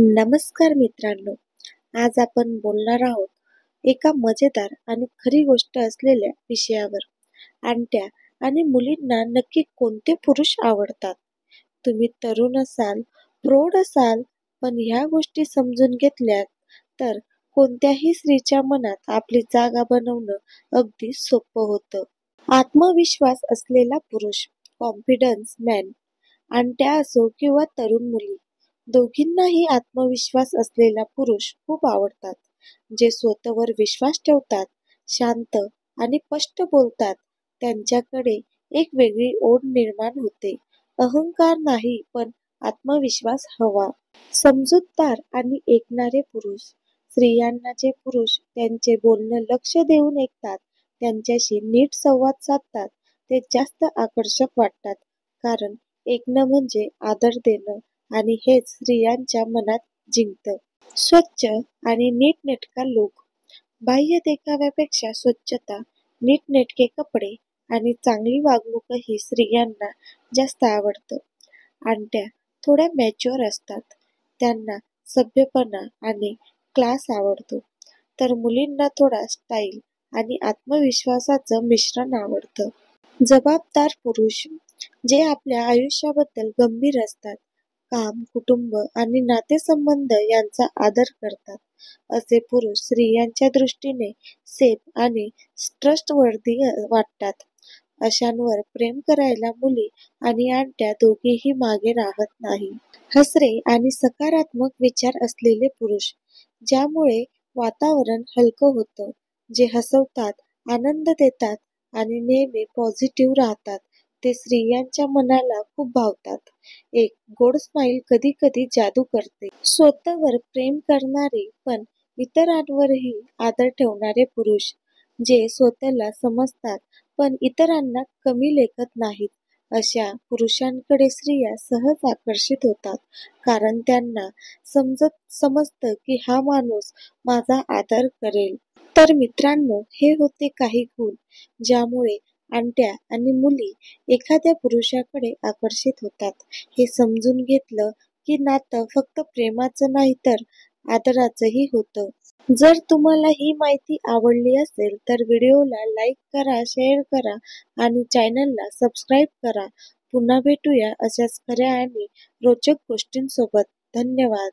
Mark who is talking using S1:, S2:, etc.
S1: नमस्कार मित्रांनो, आज आपण बोलणार आहोत एका मजेदार आणि खरी गोष्ट असलेल्या विषयावर. आणत्या आणि मुलींना नक्की कोणते पुरुष आवडतात? तुम्ही तरुण असाल, प्रौढ असाल, पण ह्या गोष्टी समजून घेतल्यात तर कोणत्याही स्त्रीच्या मनात आपली जागा बनवणं अगदी सोपं होतं. आत्मविश्वास असलेला पुरुष, कॉन्फिडन्स मॅन, आणत्या असो किंवा तरुण मुली, दोघींनाही आत्मविश्वास असलेला पुरुष खूप आवडतात. जे स्वतःवर विश्वास ठेवतात, शांत आणि स्पष्ट बोलतात. त्यांच्याकडे एक वेगळी ओढ निर्माण होते. अहंकार नाही, पण आत्मविश्वास हवा. समजूतदार आणि ऐकणारे पुरुष, स्त्रियांना जे पुरुष त्यांचे बोलणं लक्ष देऊन ऐकतात, त्यांच्याशी नीट संवाद साधतात, ते जास्त आकर्षक वाटतात. कारण ऐकणं म्हणजे आदर देणं आणि हेच स्त्रियांच्या मनात जिंकतं. स्वच्छ आणि नीटनेटका लूक, बाह्य देखाव्यापेक्षा स्वच्छता, नीटनेटके कपडे आणि चांगली वागणूकही स्त्रियांना जास्त आवडतं. आणत्या थोड्या मॅच्युअर असतात, त्यांना सभ्यपणा आणि क्लास आवडतो, तर मुलींना थोडा स्टाईल आणि आत्मविश्वासाचं मिश्रण आवडतं. जबाबदार पुरुष, जे आपल्या आयुष्याबद्दल गंभीर असतात, काम, कुटुंब आणि नातेसंबंध यांचा आदर करतात. असे पुरुष स्त्रियांच्या दृष्टीने सेफ आणि ट्रस्टवर्दी वाटतात. अशांवर प्रेम करायला मुली आणि आणत्या दोघेही मागे राहत नाही. हसरे आणि सकारात्मक विचार असलेले पुरुष, ज्यामुळे वातावरण हलकं होतं, जे हसवतात, आनंद देतात आणि नेहमी पॉझिटिव्ह राहतात, ते स्त्रियांच्या मनाला खूप भावतात. एक गोड स्माईल कधी कधी जादू करते. स्वतःवर प्रेम करणारे पण इतरांवरही आदर ठेवणारे पुरुष, जे स्वतःला समजतात पण इतरांना कमी लेखत नाहीत, अशा पुरुषांकडे स्त्रिया सहज आकर्षित होतात. कारण त्यांना समजतं की हा माणूस माझा आदर करेल. तर मित्रांनो, हे होते काही गुण ज्यामुळे आणत्या आणि मुली एखाद्या पुरुषाकडे आकर्षित होतात. हे समजून घेतलं की नातं फक्त प्रेमाचं नाही तर आदराचंही होतं. जर तुम्हाला ही माहिती आवडली असेल तर व्हिडिओला लाईक करा, शेअर करा आणि चॅनलला सबस्क्राईब करा. पुन्हा भेटूया अशाच खऱ्या आणि रोचक गोष्टींसोबत. धन्यवाद.